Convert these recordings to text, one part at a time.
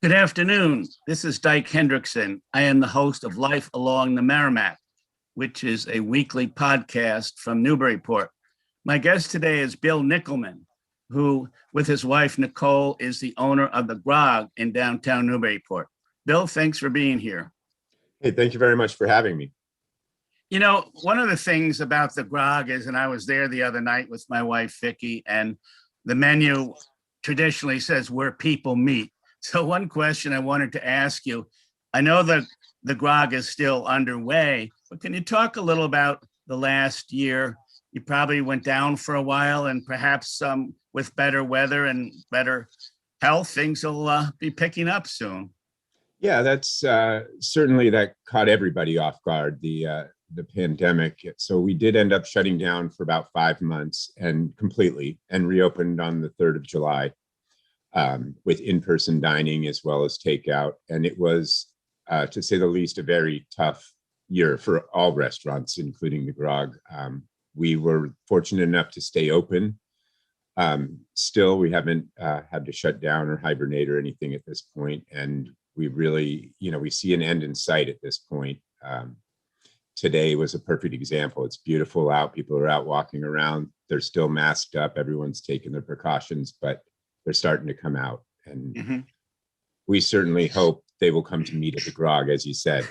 Good afternoon. This is Dyke Hendrickson. I am the host of Life Along the Merrimack, which is a weekly podcast from Newburyport. My guest today is Bill Nichelmann, who, with his wife Nicole, is the owner of the Grog in downtown Newburyport. Bill, thanks for being here. Hey, thank you very much for having me. You know, one of the things about the Grog is, and I was there the other night with my wife, Vicky, and the menu traditionally says where people meet. So one question I wanted to ask you, I know that the Grog is still underway, but can you talk a little about the last year? You probably went down for a while, and perhaps with better weather and better health, things will be picking up soon. Yeah, that's certainly that caught everybody off guard, the pandemic. So we did end up shutting down for about 5 months and completely, and reopened on the 3rd of July. With in-person dining as well as takeout. And it was, to say the least, a very tough year for all restaurants, including the Grog. We were fortunate enough to stay open. Still, we haven't had to shut down or hibernate or anything at this point. And we really, we see an end in sight at this point. Today was a perfect example. It's beautiful out. People are out walking around. They're still masked up. Everyone's taking their precautions, but they're starting to come out, and we certainly hope they will come to meet at the Grog, as you said.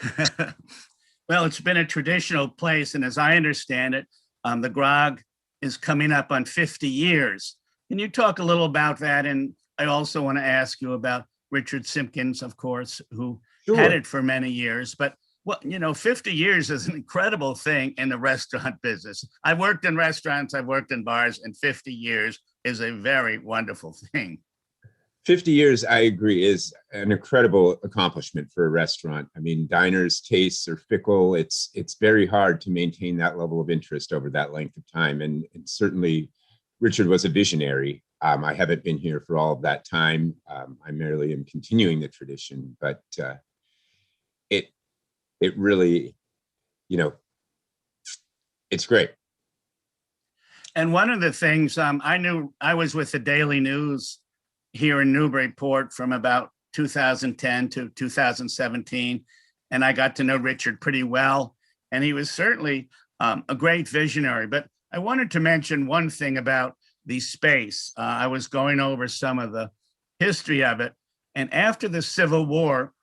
Well, it's been a traditional place, and as I understand it, the Grog is coming up on 50 years. Can you talk a little about that? And I also want to ask you about Richard Simpkins, of course, who had it for many years. But 50 years is an incredible thing in the restaurant business. I've worked in restaurants, I've worked in bars, and 50 years is a very wonderful thing. 50 years, I agree, is an incredible accomplishment for a restaurant. I mean, diners' tastes are fickle. It's very hard to maintain that level of interest over that length of time. And certainly, Richard was a visionary. I haven't been here for all of that time. I merely am continuing the tradition, but it really, it's great. And one of the things I was with the Daily News here in Newburyport from about 2010 to 2017, and I got to know Richard pretty well. And he was certainly a great visionary. But I wanted to mention one thing about the space. I was going over some of the history of it. And after the Civil War,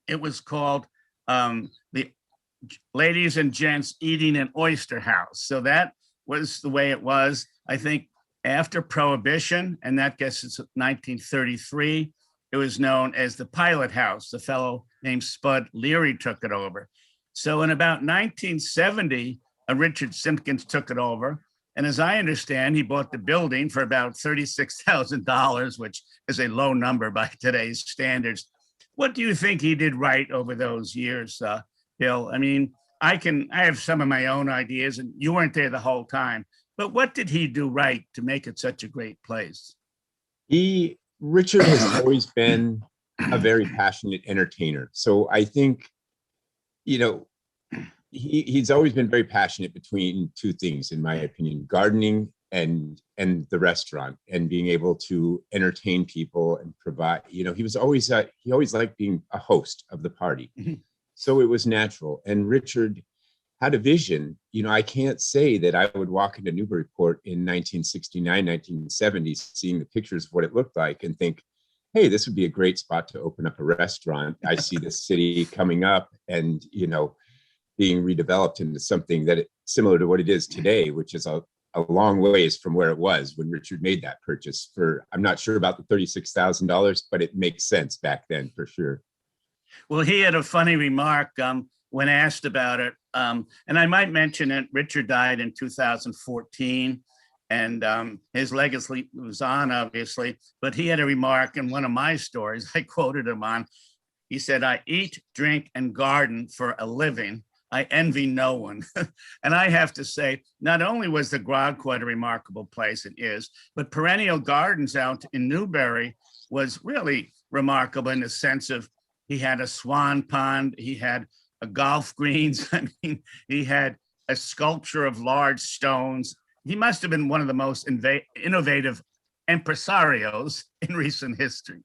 it was called the Ladies and Gents Eating and Oyster House. So that was the way it was. I think after Prohibition, and that gets it's 1933, it was known as the Pilot House. The fellow named Spud Leary took it over. So in about 1970, Richard Simpkins took it over. And as I understand, he bought the building for about $36,000, which is a low number by today's standards. What do you think he did right over those years, Bill? I mean, I have some of my own ideas, and you weren't there the whole time, but what did he do right to make it such a great place? Richard has always been a very passionate entertainer. So I think, he's always been very passionate between two things, in my opinion: gardening and the restaurant, and being able to entertain people and provide, he always liked being a host of the party. So it was natural. And Richard had a vision. I can't say that I would walk into Newburyport in 1969, 1970, seeing the pictures of what it looked like and think, hey, this would be a great spot to open up a restaurant. I see the city coming up and, being redeveloped into something that similar to what it is today, which is a long ways from where it was when Richard made that purchase for, I'm not sure about the $36,000, but it makes sense back then for sure. Well, he had a funny remark when asked about it. And I might mention it, Richard died in 2014, and his legacy was on, obviously, but he had a remark in one of my stories, I quoted him on. He said, "I eat, drink, and garden for a living. I envy no one." And I have to say, not only was the Grog quite a remarkable place, it is, but Perennial Gardens out in Newbury was really remarkable in the sense of he had a swan pond, he had a golf greens. I mean, he had a sculpture of large stones. He must have been one of the most innovative impresarios in recent history.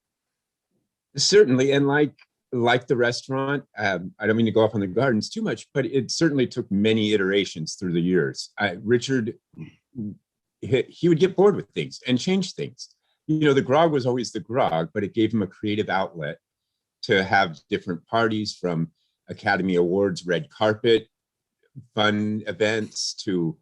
Certainly, and like the restaurant, I don't mean to go off on the gardens too much, but it certainly took many iterations through the years. Richard, he would get bored with things and change things. You know, the Grog was always the Grog, but it gave him a creative outlet to have different parties, from Academy Awards, red carpet, fun events, to,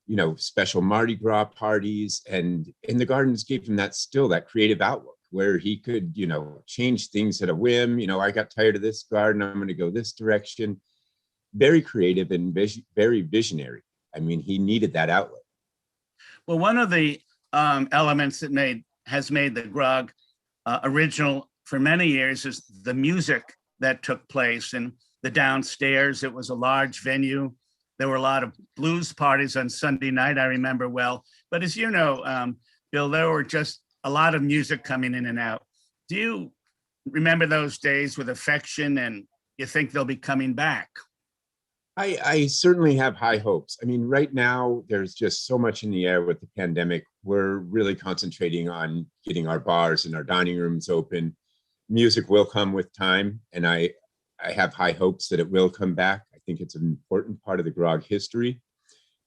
you know, special Mardi Gras parties. And the gardens gave him that creative outlook where he could, you know, change things at a whim. You know, I got tired of this garden, I'm going to go this direction. Very creative and very visionary. I mean, he needed that outlet. Well, one of the elements that has made the Grog original for many years is the music that took place in the downstairs. It was a large venue. There were a lot of blues parties on Sunday night, I remember well. But as you know, Bill, there were just a lot of music coming in and out. Do you remember those days with affection, and you think they'll be coming back? I certainly have high hopes. I mean, right now, there's just so much in the air with the pandemic. We're really concentrating on getting our bars and our dining rooms open. Music will come with time, and I have high hopes that it will come back. I think it's an important part of the Grog history,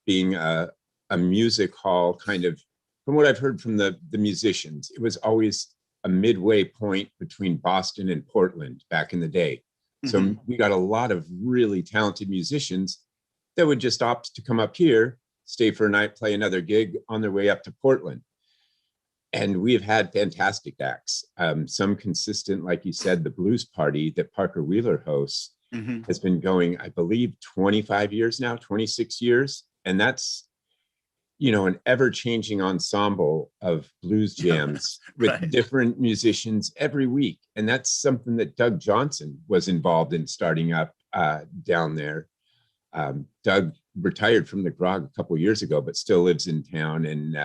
being a music hall, kind of, from what I've heard from the musicians. It was always a midway point between Boston and Portland back in the day. So we got a lot of really talented musicians that would just opt to come up here, stay for a night, play another gig on their way up to Portland. And we've had fantastic acts. Some consistent, like you said, the Blues Party that Parker Wheeler hosts has been going, I believe, 25 years now, 26 years. And that's, you know, an ever-changing ensemble of blues jams with Right. different musicians every week. And that's something that Doug Johnson was involved in starting up down there. Doug retired from the Grog a couple of years ago, but still lives in town. And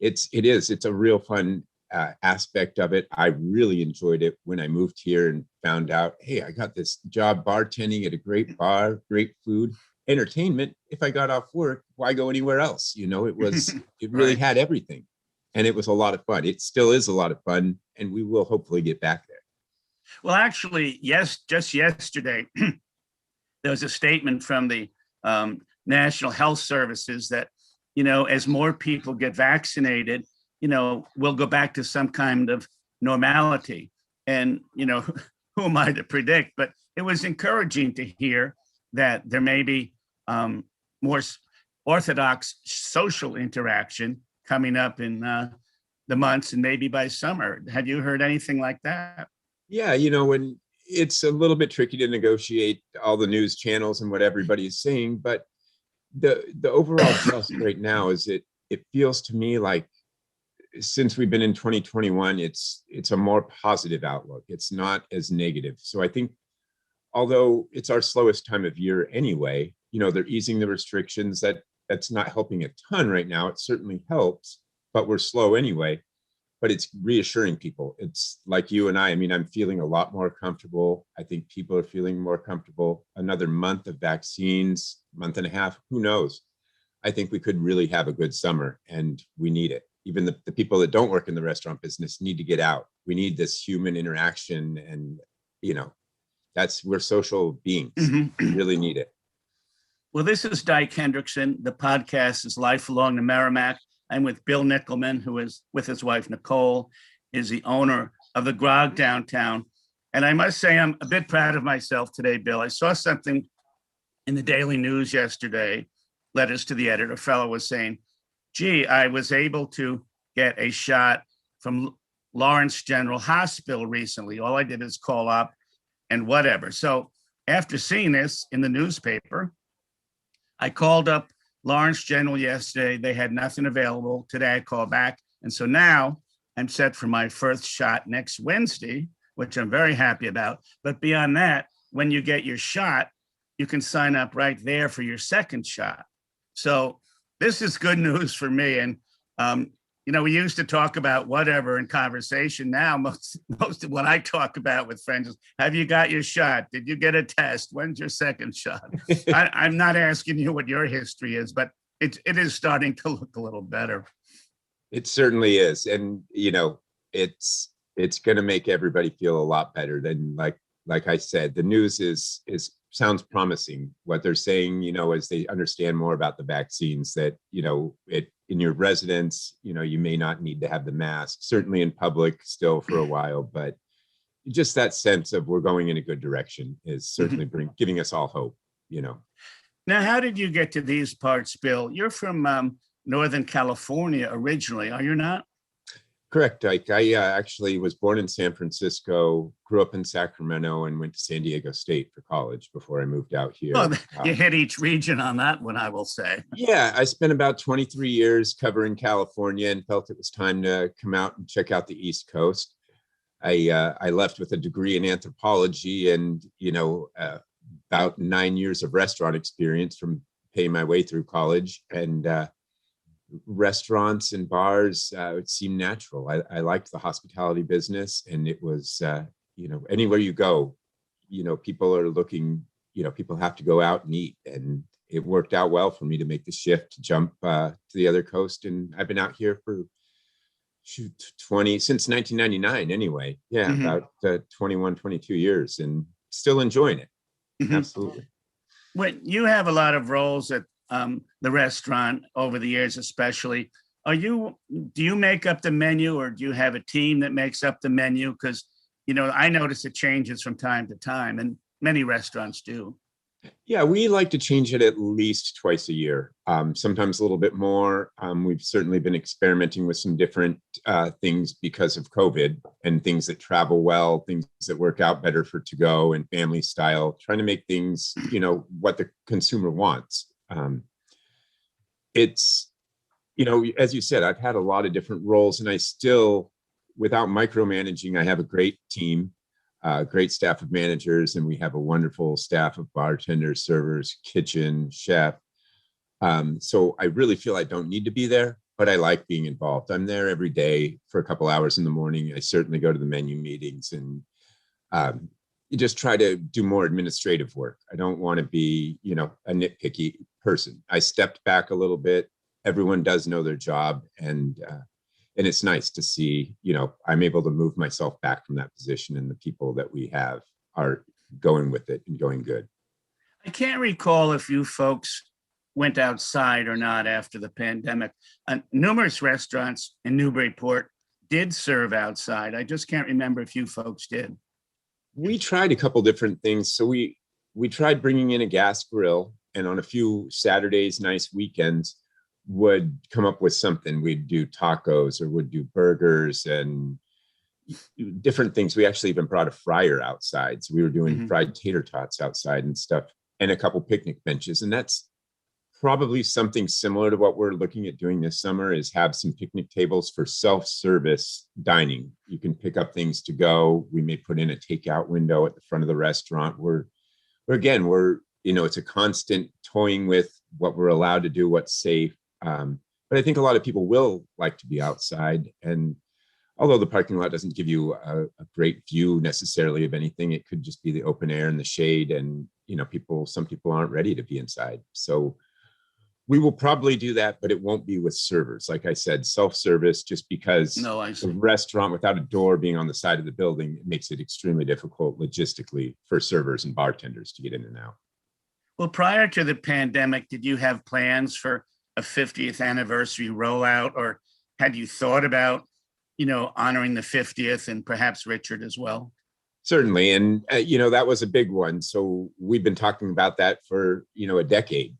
it's a real fun aspect of it. I really enjoyed it when I moved here and found out, hey, I got this job bartending at a great bar, great food, entertainment. If I got off work, why go anywhere else? You know, it really Right. had everything. And it was a lot of fun. It still is a lot of fun. And we will hopefully get back there. Well, actually, yes, just yesterday, there was a statement from the National Health Services that, you know, as more people get vaccinated, you know, we'll go back to some kind of normality. And, you know, who am I to predict? But it was encouraging to hear that there may be more orthodox social interaction coming up in the months and maybe by summer. Have you heard anything like that? Yeah, you know, when it's a little bit tricky to negotiate all the news channels and what everybody is saying, but the overall gist right now is it feels to me like, since we've been in 2021, it's a more positive outlook. It's not as negative. So I think, although it's our slowest time of year anyway, you know, they're easing the restrictions. That's not helping a ton right now. It certainly helps, but we're slow anyway. But it's reassuring people. It's like you and I mean, I'm feeling a lot more comfortable. I think people are feeling more comfortable. Another month of vaccines, month and a half, who knows? I think we could really have a good summer, and we need it. Even the people that don't work in the restaurant business need to get out. We need this human interaction, and, you know, we're social beings. We really need it. Well, this is Dyke Hendrickson. The podcast is Life Along the Merrimack. I'm with Bill Nichelmann, who is with his wife, Nicole, is the owner of the Grog downtown. And I must say, I'm a bit proud of myself today, Bill. I saw something in the Daily News yesterday, letters to the editor. A fellow was saying, gee, I was able to get a shot from Lawrence General Hospital recently. All I did is call up and whatever. So after seeing this in the newspaper, I called up Lawrence General yesterday. They had nothing available. Today I called back. And so now I'm set for my first shot next Wednesday, which I'm very happy about. But beyond that, when you get your shot, you can sign up right there for your second shot. So this is good news for me. And, you know, we used to talk about whatever in conversation. Now, most of what I talk about with friends is, have you got your shot? Did you get a test? When's your second shot? I'm not asking you what your history is, but it is starting to look a little better. It certainly is. And, you know, it's going to make everybody feel a lot better than like I said, the news is sounds promising. What they're saying, as they understand more about the vaccines, that it in your residence, you may not need to have the mask, certainly in public still for a while, but just that sense of we're going in a good direction is certainly giving us all hope. Now, how did you get to these parts, Bill? You're from Northern California originally, are you not? Correct, Dyke. I actually was born in San Francisco, grew up in Sacramento, and went to San Diego State for college before I moved out here. Well, you hit each region on that one, I will say. Yeah, I spent about 23 years covering California and felt it was time to come out and check out the East Coast. I left with a degree in anthropology and about 9 years of restaurant experience from paying my way through college, and restaurants and bars it seemed natural. I liked the hospitality business, and it was anywhere you go, people are looking, people have to go out and eat, and it worked out well for me to make the shift to jump to the other coast. And I've been out here for since 1999 anyway. Yeah, about 21, 22 years, and still enjoying it. Absolutely. When you have a lot of roles at the restaurant over the years, especially, do you make up the menu, or do you have a team that makes up the menu? Because, I notice it changes from time to time, and many restaurants do. Yeah, we like to change it at least twice a year, sometimes a little bit more. We've certainly been experimenting with some different things because of COVID, and things that travel well, things that work out better for to-go and family style, trying to make things, what the consumer wants. It's, as you said, I've had a lot of different roles, and I still, without micromanaging, I have a great team. Great staff of managers, and we have a wonderful staff of bartenders, servers, kitchen, chef. So I really feel I don't need to be there, but I like being involved. I'm there every day for a couple hours in the morning. I certainly go to the menu meetings, and you just try to do more administrative work. I don't want to be, a nitpicky person. I stepped back a little bit. Everyone does know their job, and it's nice to see, I'm able to move myself back from that position, and the people that we have are going with it and going good. I can't recall if you folks went outside or not after the pandemic. Numerous restaurants in Newburyport did serve outside. I just can't remember if you folks did. We tried a couple different things. So we tried bringing in a gas grill, and on a few Saturdays, nice weekends, would come up with something. We'd do tacos, or would do burgers and different things. We actually even brought a fryer outside. So we were doing fried tater tots outside and stuff, and a couple picnic benches. And that's probably something similar to what we're looking at doing this summer, is have some picnic tables for self-service dining. You can pick up things to go. We may put in a takeout window at the front of the restaurant. We're it's a constant toying with what we're allowed to do, what's safe. But I think a lot of people will like to be outside. And although the parking lot doesn't give you a great view necessarily of anything, it could just be the open air and the shade. And, some people aren't ready to be inside. So we will probably do that, but it won't be with servers. Like I said, self-service, just because the restaurant without a door being on the side of the building, it makes it extremely difficult logistically for servers and bartenders to get in and out. Well, prior to the pandemic, did you have plans for a 50th anniversary rollout, or had you thought about, honoring the 50th, and perhaps Richard as well? Certainly. And, that was a big one. So we've been talking about that for, a decade,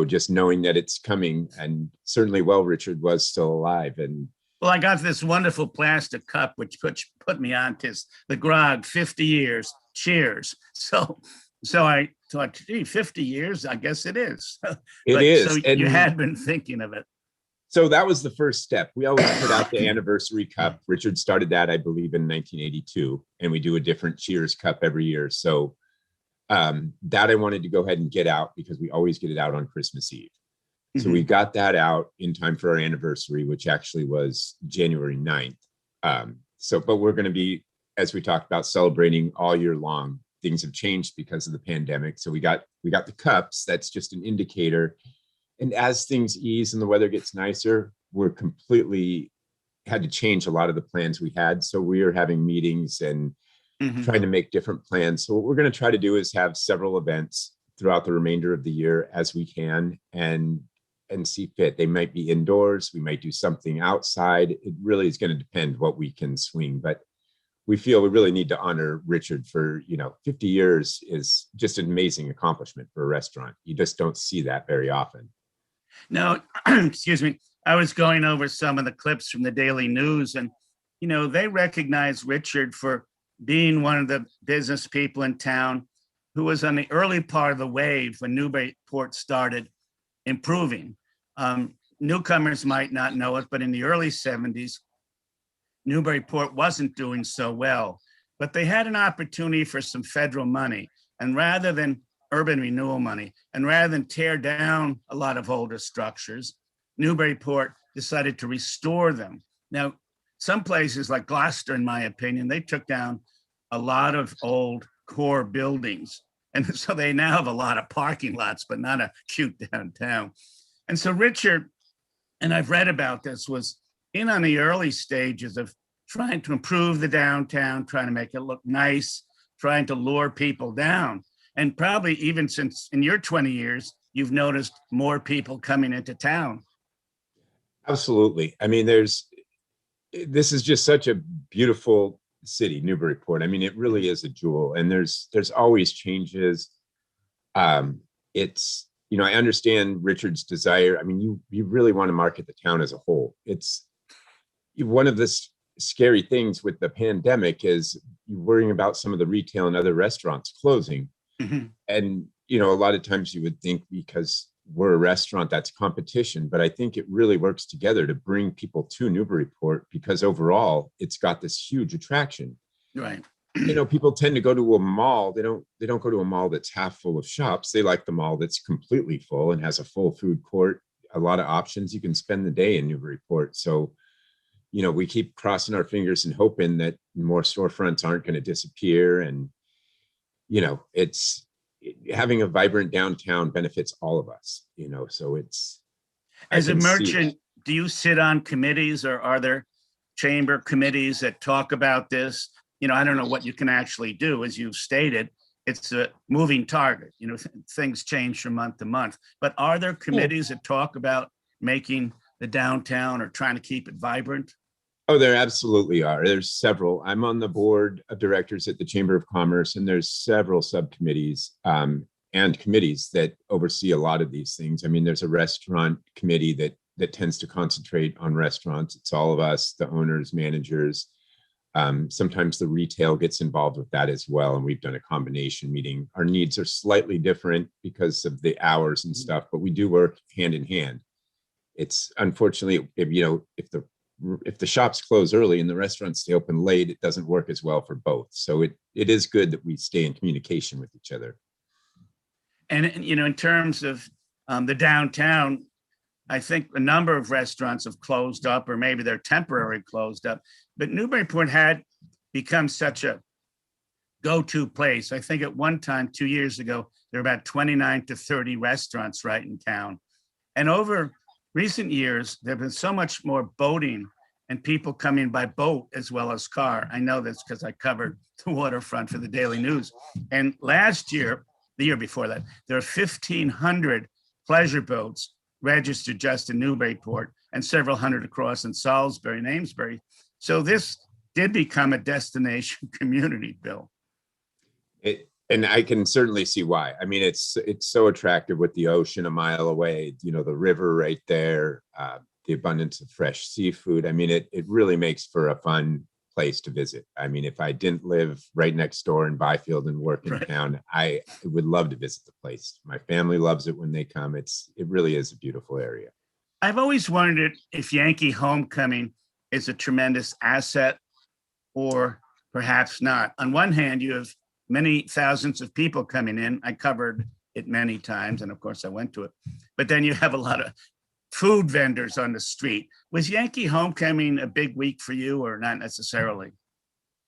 just knowing that it's coming. And certainly, Richard was still alive. And well, I got this wonderful plastic cup, which put me on to the Grog 50 years. Cheers. So I thought, gee, 50 years, I guess it is. It is. So you had been thinking of it. So that was the first step. We always put out the anniversary cup. Richard started that, I believe, in 1982, and we do a different Cheers cup every year. So that I wanted to go ahead and get out, because we always get it out on Christmas Eve. So we got that out in time for our anniversary, which actually was January 9th. But we're going to be, as we talked about, celebrating all year long. Things have changed because of the pandemic. So we got the cups. That's just an indicator. And as things ease and the weather gets nicer, we're completely had to change a lot of the plans we had. So we are having meetings and Mhm. trying to make different plans. So what we're going to try to do is have several events throughout the remainder of the year as we can, and see fit. They might be indoors. We might do something outside. It really is going to depend what we can swing, but we feel we really need to honor Richard for, 50 years is just an amazing accomplishment for a restaurant. You just don't see that very often. Now, excuse me, I was going over some of the clips from the Daily News, and they recognize Richard for being one of the business people in town who was on the early part of the wave when Newburyport started improving. Newcomers might not know it, but in the early 70s, Newburyport wasn't doing so well, but they had an opportunity for some federal money. And rather than urban renewal money, and rather than tear down a lot of older structures, Newburyport decided to restore them. Now, some places like Gloucester, in my opinion, they took down a lot of old core buildings. And so they now have a lot of parking lots, but not a cute downtown. And so Richard, and I've read about this, was in on the early stages of trying to improve the downtown, trying to make it look nice, trying to lure people down. And probably even since in your 20 years, you've noticed more people coming into town. Absolutely. I mean, this is just such a beautiful city, Newburyport. I mean, it really is a jewel, and there's always changes. It's, I understand Richard's desire. I mean, you really want to market the town as a whole. It's one of the scary things with the pandemic is you're worrying about some of the retail and other restaurants closing. Mhm. And, a lot of times you would think because we're a restaurant, that's competition. But I think it really works together to bring people to Newburyport because overall it's got this huge attraction. Right. People tend to go to a mall. They don't go to a mall that's half full of shops. They like the mall that's completely full and has a full food court, a lot of options. You can spend the day in Newburyport. So, we keep crossing our fingers and hoping that more storefronts aren't going to disappear. And, it's having a vibrant downtown benefits all of us, so it's. As a merchant, do you sit on committees, or are there chamber committees that talk about this? I don't know what you can actually do. As you've stated, it's a moving target. Things change from month to month. But are there committees that talk about making the downtown or trying to keep it vibrant? Oh, there absolutely are. There's several. I'm on the board of directors at the Chamber of Commerce, and there's several subcommittees and committees that oversee a lot of these things. I mean, there's a restaurant committee that tends to concentrate on restaurants. It's all of us, the owners, managers. Sometimes the retail gets involved with that as well, and we've done a combination meeting. Our needs are slightly different because of the hours and stuff, but we do work hand in hand. It's unfortunately, if the shops close early and the restaurants stay open late, it doesn't work as well for both. So it is good that we stay in communication with each other. And in terms of the downtown, I think a number of restaurants have closed up, or maybe they're temporarily closed up. But Newburyport had become such a go-to place. I think at one time, 2 years ago, there were about 29 to 30 restaurants right in town. And over recent years, there have been so much more boating and people coming by boat as well as car. I know this because I covered the waterfront for the Daily News. And last year, the year before that, there were 1,500 pleasure boats registered just in Newburyport and several hundred across in Salisbury and Amesbury. So this did become a destination community, Bill. And I can certainly see why. I mean, it's so attractive with the ocean a mile away, the river right there, the abundance of fresh seafood. I mean, it really makes for a fun place to visit. I mean, if I didn't live right next door in Byfield and work in town, I would love to visit the place. My family loves it when they come. It really is a beautiful area. I've always wondered if Yankee Homecoming is a tremendous asset or perhaps not. On one hand, you have many thousands of people coming in. I covered it many times, and of course I went to it. But then you have a lot of food vendors on the street. Was Yankee Homecoming a big week for you, or not necessarily?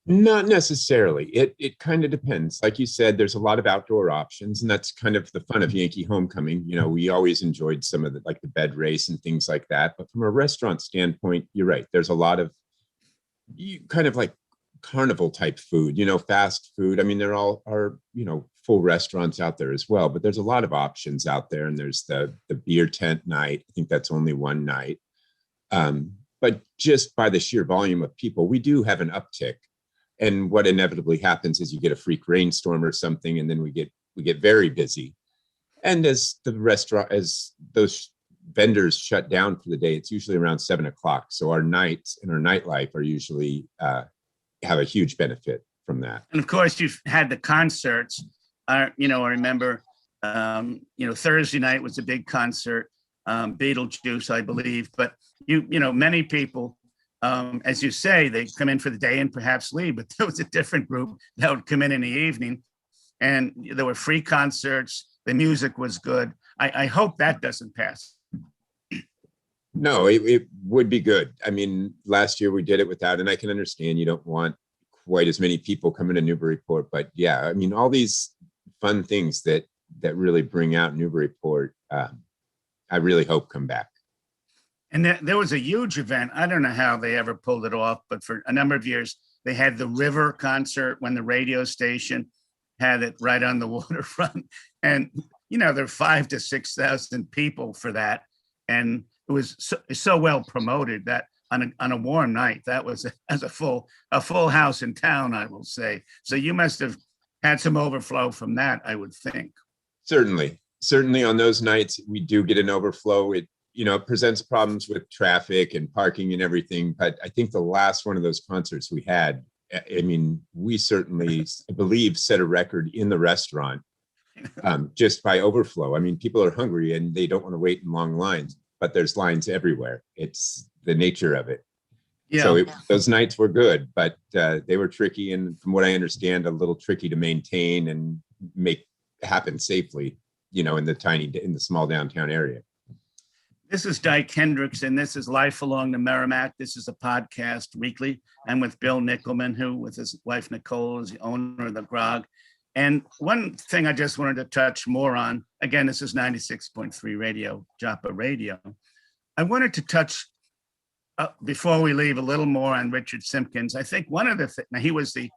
Not necessarily. It kind of depends. Like you said, there's a lot of outdoor options, and that's kind of the fun of Yankee Homecoming. You know, we always enjoyed some of the like the bed race and things like that. But from a restaurant standpoint, you're right. There's a lot of you kind of like carnival type food, you know, fast food. I mean, there all are, you know, full restaurants out there as well, but there's a lot of options out there. And there's the beer tent night. I think that's only one night. But just by the sheer volume of people, we do have an uptick. And what inevitably happens is you get a freak rainstorm or something, and then we get very busy. And as those vendors shut down for the day, it's usually around 7 o'clock. So our nights and our nightlife are usually have a huge benefit from that. And of course, you've had the concerts. You know, I remember, you know, Thursday night was a big concert, Beetlejuice, I believe. But you know, many people, as you say, they come in for the day and perhaps leave. But there was a different group that would come in the evening, and there were free concerts. The music was good. I hope that doesn't pass. No, it would be good. I mean, last year we did it without, and I can understand you don't want quite as many people coming to Newburyport, but yeah, I mean, all these fun things that really bring out Newburyport, I really hope come back. And there was a huge event. I don't know how they ever pulled it off, but for a number of years, they had the river concert when the radio station had it right on the waterfront. And, you know, there are 5,000 to 6,000 people for that. And it was so well promoted that on a warm night, that was a full house in town, I will say. So you must have had some overflow from that, I would think. Certainly on those nights, we do get an overflow. It, you know, presents problems with traffic and parking and everything. But I think the last one of those concerts we had, I mean, we certainly, I believe, set a record in the restaurant just by overflow. I mean, people are hungry and they don't want to wait in long lines, but there's lines everywhere. It's the nature of it. Yeah. So those nights were good, but they were tricky. And from what I understand, a little tricky to maintain and make happen safely, you know, in the small downtown area. This is Dyke Hendrickson. This is Life Along the Merrimack. This is a podcast weekly. I'm with Bill Nichelmann, who with his wife, Nicole, is the owner of the Grog. And one thing I just wanted to touch more on, again, this is 96.3 radio, Joppa Radio. I wanted to touch, before we leave, a little more on Richard Simpkins. I think one of the things, he was the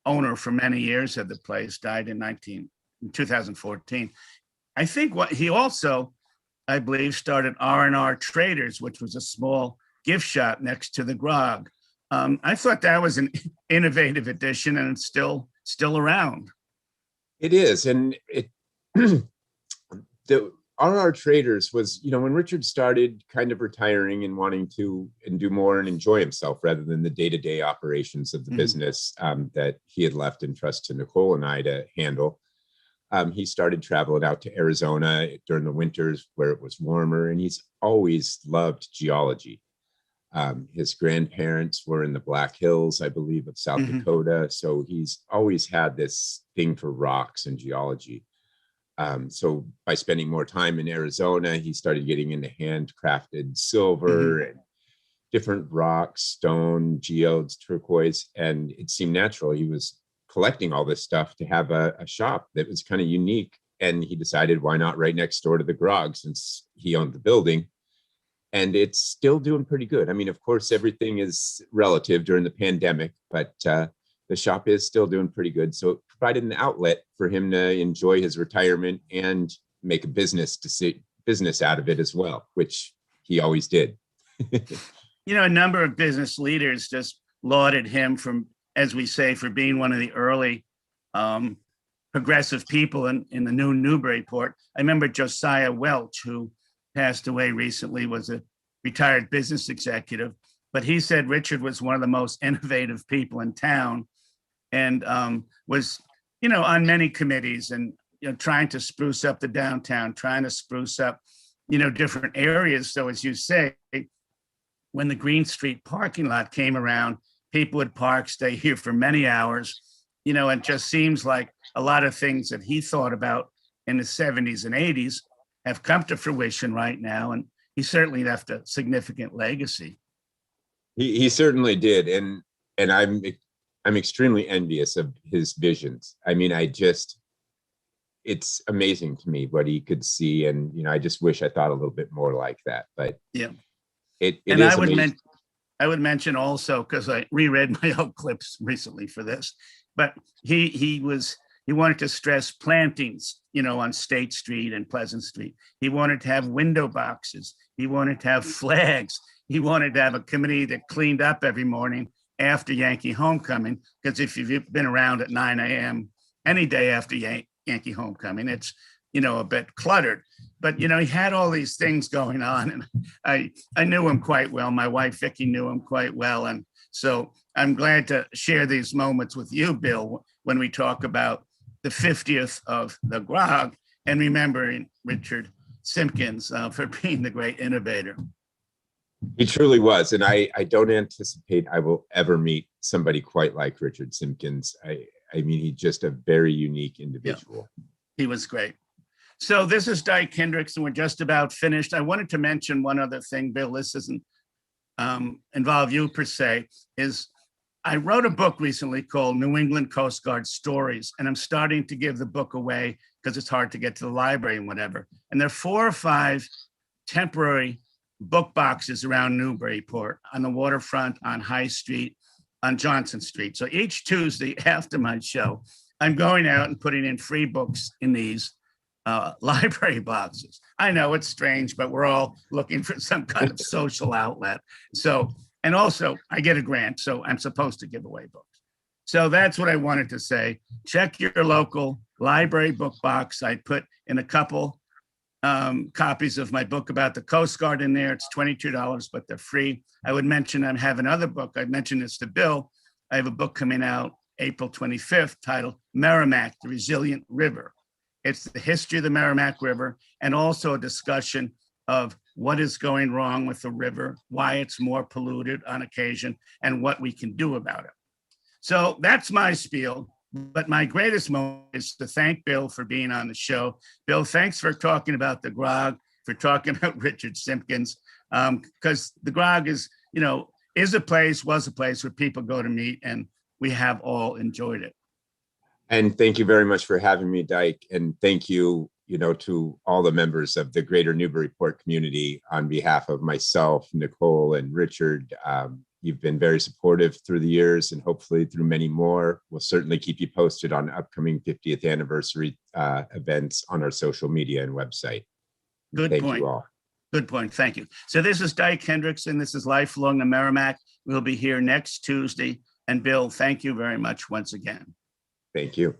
owner for many years of the place, died in 2014. I think what he also, I believe, started R&R Traders, which was a small gift shop next to the Grog. I thought that was an innovative addition, and it's still around. It is, and the R&R Traders was, you know, when Richard started kind of retiring and wanting to do more and enjoy himself rather than the day-to-day operations of the business that he had left in trust to Nicole and I to handle. He started traveling out to Arizona during the winters where it was warmer, and he's always loved geology. His grandparents were in the Black Hills, I believe, of South Dakota. So he's always had this thing for rocks and geology. So by spending more time in Arizona, he started getting into handcrafted silver and different rocks, stone, geodes, turquoise, and it seemed natural. He was collecting all this stuff to have a shop that was kind of unique. And he decided, why not right next door to the Grog, since he owned the building. And it's still doing pretty good. I mean, of course, everything is relative during the pandemic, but the shop is still doing pretty good. So it provided an outlet for him to enjoy his retirement and make a business out of it as well, which he always did. You know, a number of business leaders just lauded him from, as we say, for being one of the early progressive people in the new Newburyport. I remember Josiah Welch, who passed away recently, was a retired business executive, but he said Richard was one of the most innovative people in town, and was, you know, on many committees and, you know, trying to spruce up the downtown, trying to spruce up, you know, different areas. So as you say, when the Green Street parking lot came around, people would park, stay here for many hours. You know, it just seems like a lot of things that he thought about in the 70s and 80s have come to fruition right now. And he certainly left a significant legacy. He certainly did. And I'm I'm extremely envious of his visions. I mean, it's amazing to me what he could see. And, I just wish I thought a little bit more like that, but Yeah. it And is amazing. I would mention also, because I reread my old clips recently for this, but he wanted to stress plantings, on State Street and Pleasant Street. He wanted to have window boxes. He wanted to have flags. He wanted to have a committee that cleaned up every morning after Yankee homecoming, because if you've been around at 9 a.m. any day after Yankee homecoming, it's, a bit cluttered. But, he had all these things going on, and I knew him quite well. My wife, Vicki, knew him quite well. And so I'm glad to share these moments with you, Bill, when we talk about the 50th of the Grog and remembering Richard Simpkins for being the great innovator. He truly was. And I don't anticipate I will ever meet somebody quite like Richard Simpkins. I mean, he's just a very unique individual. Yeah, he was great. So this is Dyke Hendrickson. We're just about finished. I wanted to mention one other thing, Bill. This doesn't involve you per se, is I wrote a book recently called New England Coast Guard Stories, and I'm starting to give the book away because it's hard to get to the library and whatever. And there are 4 or 5 temporary book boxes around Newburyport, on the waterfront, on High Street, on Johnson Street. So each Tuesday after my show, I'm going out and putting in free books in these library boxes. I know it's strange, but we're all looking for some kind of social outlet. So, and also I get a grant, so I'm supposed to give away books. So that's what I wanted to say. Check your local library book box. I put in a couple copies of my book about the Coast Guard in there. It's $22, but they're free. I would mention I have another book. I mentioned this to Bill. I have a book coming out April 25th titled Merrimack, the Resilient River. It's the history of the Merrimack River and also a discussion of what is going wrong with the river, why it's more polluted on occasion, and what we can do about it. So that's my spiel. But my greatest moment is to thank Bill for being on the show. Bill, thanks for talking about the Grog, for talking about Richard Simpkins, because the Grog is a place, was a place where people go to meet, and we have all enjoyed it. And thank you very much for having me, Dyke. And thank you, to all the members of the greater Newburyport community on behalf of myself, Nicole, and Richard. You've been very supportive through the years, and hopefully through many more. We'll certainly keep you posted on upcoming 50th anniversary events on our social media and website. Good point. Thank you all. Good point. Thank you. So this is Dyke Hendrickson. This is Life Along the Merrimack. We'll be here next Tuesday. And Bill, thank you very much once again. Thank you.